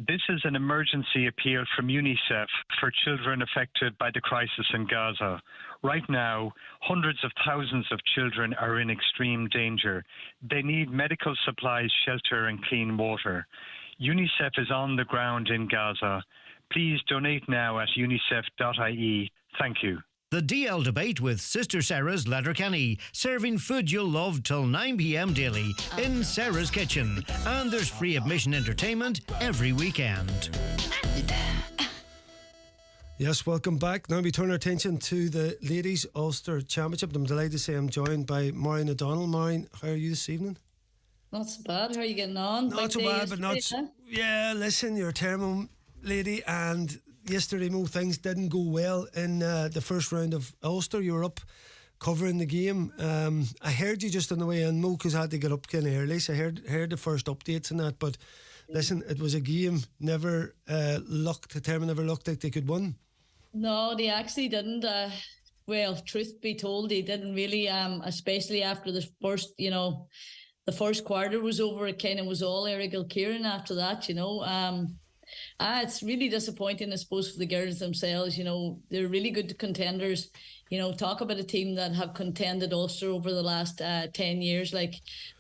[SPEAKER 9] This is an emergency appeal from UNICEF for children affected by the crisis in Gaza. Right now, hundreds of thousands of children are in extreme danger. They need medical supplies, shelter and clean water. UNICEF is on the ground in Gaza. Please donate now at unicef.ie. Thank you.
[SPEAKER 5] The DL Debate with Sister Saras Letterkenny, serving food you'll love till 9 p.m. daily in Saras Kitchen. And there's free admission entertainment every weekend.
[SPEAKER 1] Yes, welcome back. Now we turn our attention to the Ladies Ulster Championship. I'm delighted to say I'm joined by Maureen ODonnell. Maureen, how are you this evening?
[SPEAKER 10] Not so bad. How are you getting on?
[SPEAKER 1] Not so bad, but not... Yeah, listen, you're a Termon lady, and yesterday, Mo, things didn't go well in the first round of Ulster. You were up covering the game. I heard you just on the way in, Mo, because I had to get up kind of early, so I heard the first updates and that. But listen, it was a game Termon never looked like they could win. No,
[SPEAKER 10] they actually didn't. Well, truth be told, they didn't really, especially after the first, the first quarter was over. It kind of was all Errigal Ciaran after that, it's really disappointing, I suppose, for the girls themselves. They're really good contenders. Talk about a team that have contended Ulster over the last 10 years,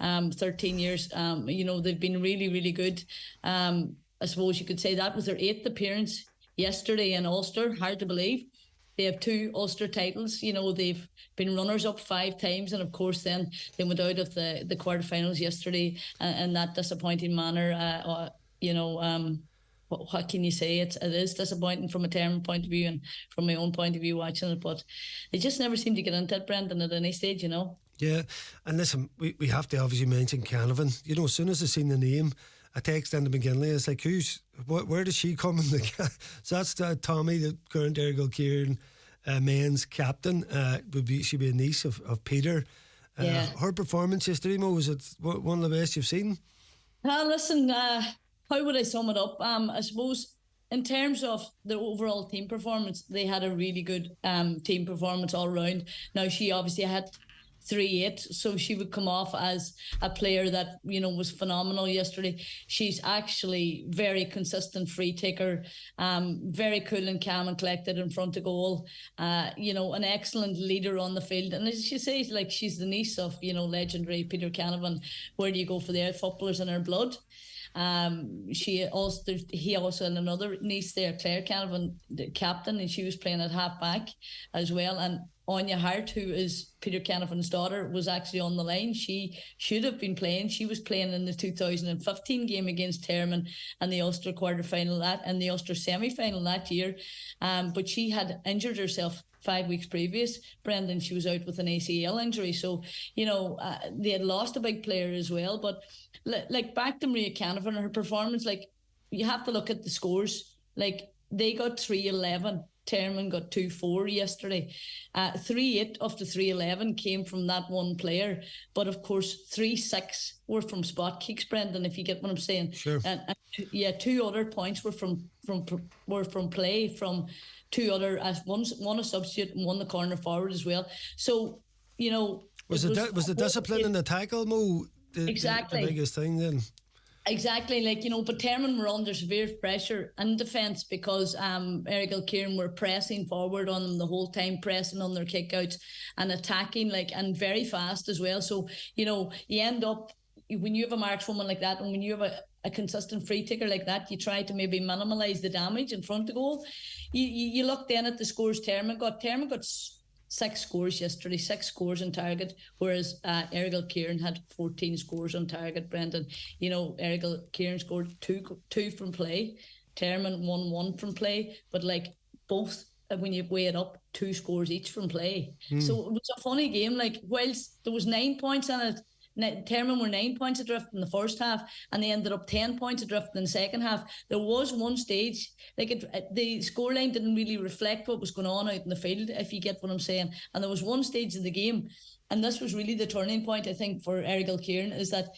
[SPEAKER 10] 13 years. They've been really, really good. I suppose you could say that was their 8th appearance yesterday in Ulster. Hard to believe. They have 2 Ulster titles. They've been runners-up 5 times, and of course then they went out of the quarterfinals yesterday in that disappointing manner. What can you say? It is disappointing from a Termon point of view and from my own point of view watching it, but they just never seem to get into it, Brendan, at any stage,
[SPEAKER 1] Yeah, and listen, we have to obviously mention Canavan. As soon as I seen the name, I texted into McGinley, it's like, where does she come in the So that's Tommy, the current Errigal Ciaran men's captain. She'd be a niece of Peter.
[SPEAKER 10] Yeah.
[SPEAKER 1] Her performance yesterday, Mo, was it one of the best you've seen?
[SPEAKER 10] Listen, how would I sum it up? I suppose in terms of the overall team performance, they had a really good team performance all round. Now, she obviously had 3-8, so she would come off as a player that, you know, was phenomenal yesterday. She's actually very consistent free taker, very cool and calm and collected in front of goal, you know, an excellent leader on the field. And as you say, like, she's the niece of, you know, legendary Peter Canavan. Where do you go for the footballers in her blood? He also had another niece there, Claire Canavan, the captain, and she was playing at half back as well. And Anya Hart, who is Peter Canavan's daughter, was actually on the line. She should have been playing. She was playing in the 2015 game against Termon and the Ulster quarter-final and the Ulster semi-final that year. But she had injured herself 5 weeks previous, Brendan. She was out with an ACL injury. So, you know, they had lost a big player as well. But like, back to Maria Canavan, her performance, like, you have to look at the scores. Like, they got 3-11. Termon got 2-4 yesterday. 3-8 of the 3-11 came from that one player. But of course, 3-6 were from spot kicks, Brendan, if you get what I'm saying.
[SPEAKER 1] Sure.
[SPEAKER 10] And 2 other points were from play from 2 other, one a substitute and one the corner forward as well. So, you know,
[SPEAKER 1] was the discipline in the tackle, Mo,
[SPEAKER 10] exactly
[SPEAKER 1] the biggest thing then?
[SPEAKER 10] Exactly, like, you know, but Termon were under severe pressure in defence because Errigal Ciaran were pressing forward on them the whole time, pressing on their kickouts and attacking, like, and very fast as well. So, you know, you end up, when you have a markswoman like that, and when you have a consistent free taker like that, you try to maybe minimise the damage in front of goal. You look then at the scores Termon got 6 scores yesterday, 6 scores on target, whereas Errigal Ciaran had 14 scores on target, Brendan. You know, Errigal Ciaran scored two from play, Termon 1 from play, but like both, when you weigh it up, 2 scores each from play. So it was a funny game. Like, whilst there was 9 points in it, Termon were 9 points adrift in the first half, and they ended up 10 points adrift in the second half. There was one stage, like, the scoreline didn't really reflect what was going on out in the field, if you get what I'm saying. And there was one stage of the game, and this was really the turning point, I think, for Errigal Ciaran, is that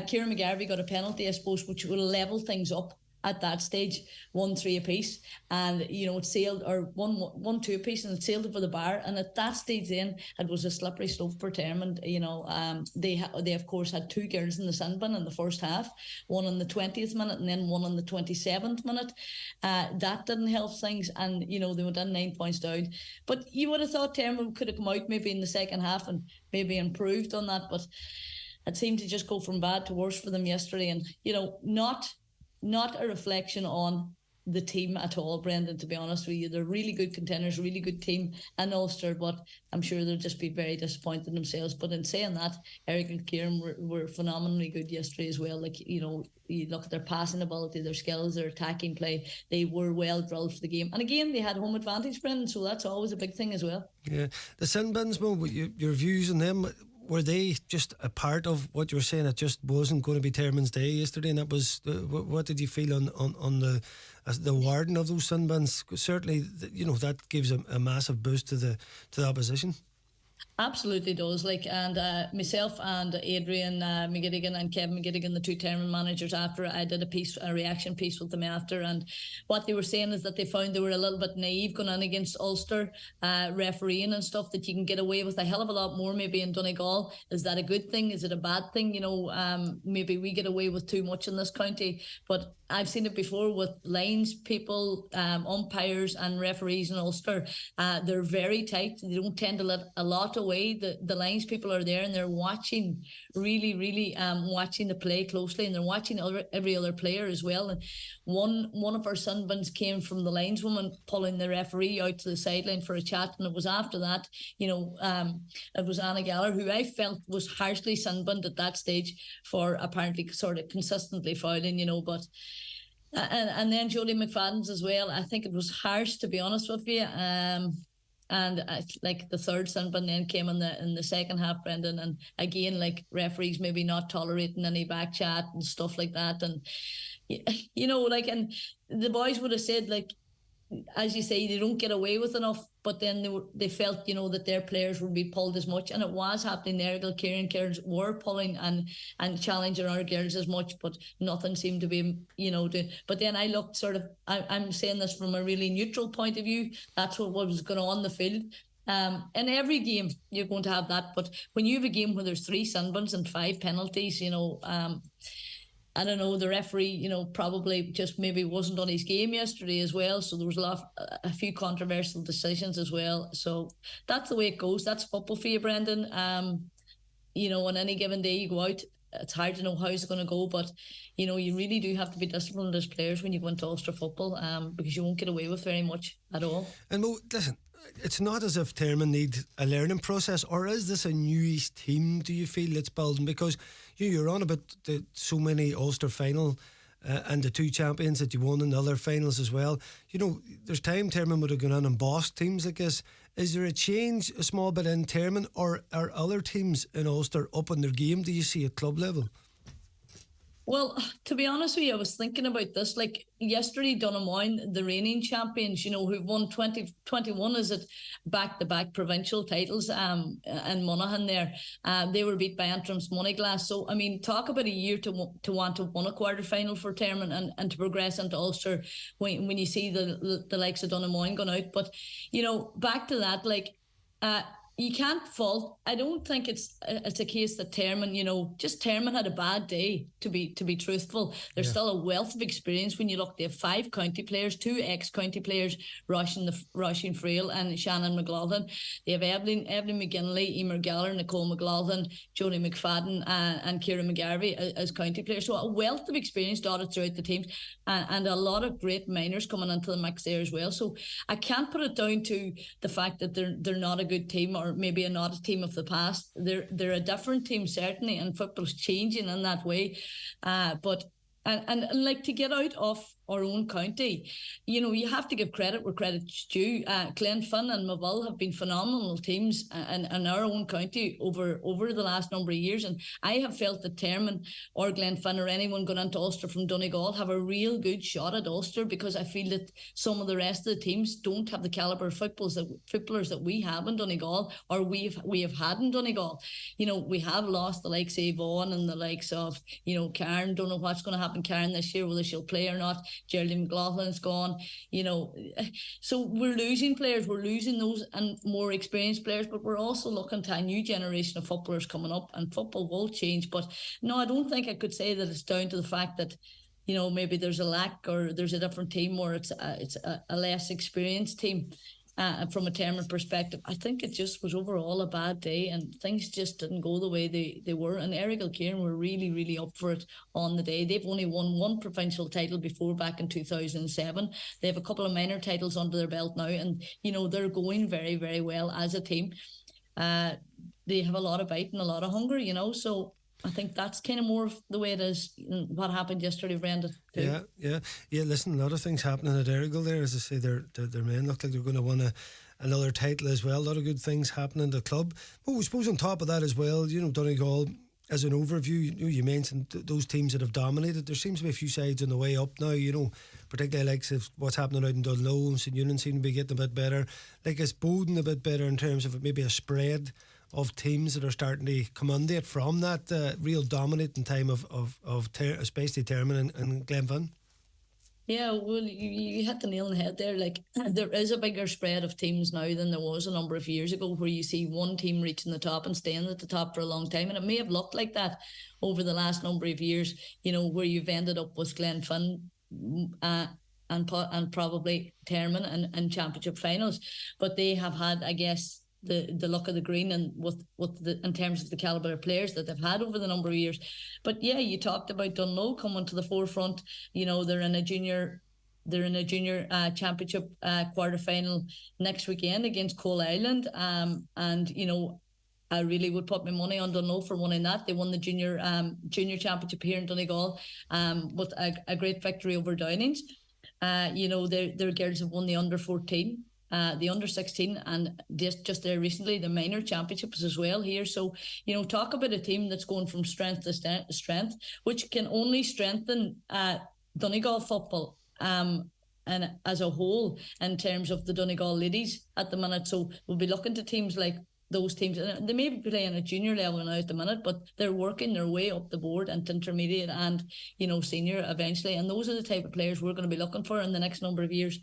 [SPEAKER 10] Kieran McGarvey got a penalty, I suppose, which will level things up at that stage, 1-3 apiece, and, you know, it sailed, or 1-2 apiece, and it sailed over the bar. And at that stage then, it was a slippery slope for Termon. You know, they of course had 2 girls in the sin bin in the first half, one on the 20th minute and then one on the 27th minute. That didn't help things, and, you know, they went in 9 points down. But you would have thought Termon could have come out maybe in the second half and maybe improved on that, but it seemed to just go from bad to worse for them yesterday. And, you know, not a reflection on the team at all, Brendan, to be honest with you. They're really good contenders, really good team in Ulster, but I'm sure they'll just be very disappointed in themselves. But in saying that, Errigal Ciaran were phenomenally good yesterday as well. Like, you know, you look at their passing ability, their skills, their attacking play, they were well drilled for the game. And again, they had home advantage, Brendan, so that's always a big thing as well. Yeah.
[SPEAKER 1] The sin bins, Mo, your views on them, were they just a part of what you were saying? It just wasn't going to be Termon's day yesterday, and that was what did you feel on the warden of those sin bins? Certainly, you know, that gives a massive boost to the opposition.
[SPEAKER 10] Absolutely does. Like, and myself and Adrian McGettigan and Kevin McGettigan, the 2 Termon managers, after I did a reaction piece with them after, and what they were saying is that they found they were a little bit naive going on against Ulster refereeing and stuff, that you can get away with a hell of a lot more maybe in Donegal. Is that a good thing? Is it a bad thing? You know, maybe we get away with too much in this county, but I've seen it before with lines people, umpires and referees in Ulster. They're very tight. They don't tend to let a lot away. The lines people are there and they're watching, really watching the play closely, and they're watching every other player as well. And one of our sunbins came from the lineswoman pulling the referee out to the sideline for a chat, and it was after that, you know, it was Anna Geller, who I felt was harshly sunbinned at that stage for apparently sort of consistently fouling, you know, but and then Jodie McFadden's as well. I think it was harsh, to be honest with you. And like the third sunburn then came in the second half, Brendan, and again, like, referees maybe not tolerating any back chat and stuff like that. And, you know, like, and the boys would have said, like, as you say, they don't get away with enough, but then they felt, you know, that their players would be pulled as much, and it was happening there. Errigal Ciaran girls were pulling and challenging our girls as much, but nothing seemed to be, you know, but then I looked sort of, I'm saying this from a really neutral point of view, that's what was going on in the field. In every game, you're going to have that. But when you have a game where there's 3 sunburns and 5 penalties, I don't know, the referee, probably just maybe wasn't on his game yesterday as well. So there was a few controversial decisions as well. So that's the way it goes. That's football for you, Brendan. On any given day you go out, it's hard to know how it's going to go, but you really do have to be disciplined as players when you go into Ulster football, because you won't get away with very much at all.
[SPEAKER 1] And listen, it's not as if Termon need a learning process, or is this a newish team, do you feel, it's building? Because you're on about so many Ulster final and the 2 champions that you won in the other finals as well. There's time Termon would have gone on and bossed teams like this. Is there a change a small bit in Termon, or are other teams in Ulster up on their game, do you see, at club level?
[SPEAKER 10] Well, to be honest with you, I was thinking about this. Like yesterday, Donegal, the reigning champions, who've won 2021, is it back-to-back provincial titles, and Monaghan there, they were beat by Antrim's Moneyglass. So, I mean, talk about a year to want to win a quarter-final for Termon and to progress into Ulster when you see the likes of Donegal going out. But, back to that, you can't fault. I don't think it's a case that Termon, just Termon had a bad day, to be truthful. There's still a wealth of experience when you look. They have 5 county players, 2 ex-county players, Roisin Frail and Shannon McLaughlin. They have Evelyn McGinley, Emer Geller, Nicole McLaughlin, Jodie McFadden and Kieran McGarvey as county players. So a wealth of experience dotted throughout the teams, and a lot of great minors coming into the mix there as well. So I can't put it down to the fact that they're not a good team, or maybe not a team of the past. They're a different team, certainly, and football's changing in that way. But to get out of our own county, you have to give credit where credit's due. Glenfin and Moville have been phenomenal teams in our own county over the last number of years, and I have felt that Termon or Glenfin or anyone going into Ulster from Donegal have a real good shot at Ulster, because I feel that some of the rest of the teams don't have the calibre of footballers that we have in Donegal, or we have had in Donegal. We have lost the likes of Yvonne and the likes of Karen. Don't know what's going to happen Karen this year, whether she'll play or not. Geraldine McLaughlin's gone, so we're losing players. We're losing those and more experienced players, but we're also looking to a new generation of footballers coming up, and football will change. But no, I don't think I could say that it's down to the fact that maybe there's a lack, or there's a different team, or it's a less experienced team. From a Termon perspective, I think it just was overall a bad day, and things just didn't go the way they were. And Errigal Ciaran were really, really up for it on the day. They've only won 1 provincial title before, back in 2007. They have a couple of minor titles under their belt now, and they're going very, very well as a team. They have a lot of bite and a lot of hunger, so I think that's kind of more of the way it is. What happened yesterday, Brendan.
[SPEAKER 1] Yeah. Listen, a lot of things happening at Errigal there. As I say, their men look like they're going to win another title as well. A lot of good things happening in the club. But I suppose on top of that as well, Donegal, as an overview, you mentioned those teams that have dominated. There seems to be a few sides on the way up now, particularly like what's happening out in Dunlow, and St Union seem to be getting a bit better. Like, is Bowden a bit better in terms of maybe a spread of teams that are starting to come under it from that real dominating time of especially Termon and Glenfin?
[SPEAKER 10] Yeah, well, you hit the nail on the head there. Like, there is a bigger spread of teams now than there was a number of years ago, where you see one team reaching the top and staying at the top for a long time. And it may have looked like that over the last number of years, where you've ended up with Glenfin and probably Termon and championship finals. But they have had, I guess, the luck of the green, and in terms of the calibre of players that they've had over the number of years. But yeah, you talked about Dunlow coming to the forefront. They're in a junior championship quarter final next weekend against Coal Island, and I really would put my money on Dunlow for winning that. They won the junior championship here in Donegal with a great victory over Downings. Their girls have won the under 14. The under 16, and just there recently the minor championships as well here. So talk about a team that's going from strength to strength, which can only strengthen Donegal football and as a whole in terms of the Donegal ladies at the minute. So we'll be looking to teams like those teams. And they may be playing at junior level now at the minute, but they're working their way up the board into intermediate and, you know, senior eventually. And those are the type of players we're going to be looking for in the next number of years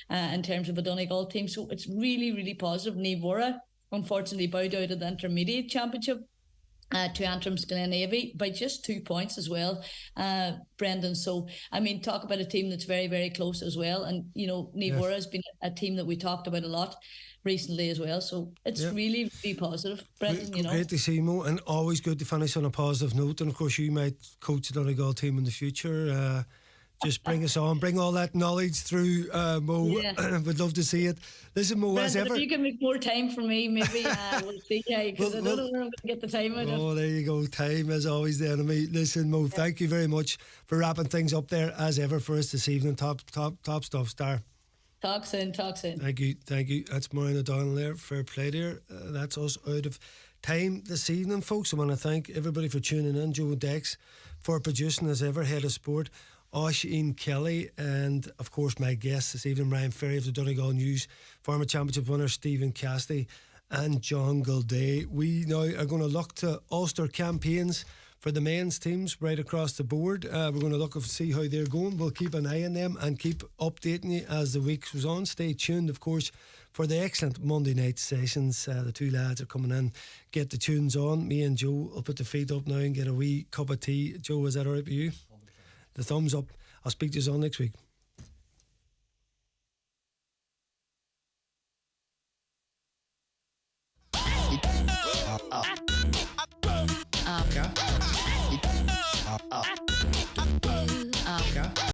[SPEAKER 10] in terms of a Donegal team. So it's really, really positive. Naomh unfortunately bowed out of the intermediate championship to Antrim's Glen Navy by just 2 points as well, Brendan. So, I mean, talk about a team that's very, very close as well. And, you know, Naomh has been a team that we talked about a lot recently as well. So it's really, really positive, Brendan, you know.
[SPEAKER 1] Great to see, Mo, and always good to finish on a positive note. And, of course, you might coach the Donegal team in the future. Just bring us on, bring all that knowledge through, Mo. Yeah. Would love to see it. Listen, Mo,
[SPEAKER 10] Brendan,
[SPEAKER 1] as ever,
[SPEAKER 10] if you can make more time for me, maybe we'll see, because I don't know where I'm going to get the time out of.
[SPEAKER 1] Oh, there you go. Time is always the enemy. Listen, Mo, thank you very much for wrapping things up there as ever for us this evening. Top stuff, Star.
[SPEAKER 10] Talk soon.
[SPEAKER 1] Thank you. That's Maureen ODonnell there. Fair play there. That's us out of time this evening, folks. I want to thank everybody for tuning in. Joe Dex for producing as ever, head of sport. Oisín Kelly, and of course my guest this evening, Ryan Ferry of the Donegal News, former championship winner Stephen Cassidy and John Gildea. We now are going to look to Ulster campaigns for the men's teams right across the board. We're going to look and see how they're going. We'll keep an eye on them and keep updating you as the week goes on. Stay tuned, of course, for the excellent Monday night sessions. The two lads are coming in, get the tunes on. Me and Joe will put the feet up now and get a wee cup of tea. Joe, is that all right with you? The thumbs up. I'll speak to you all next week.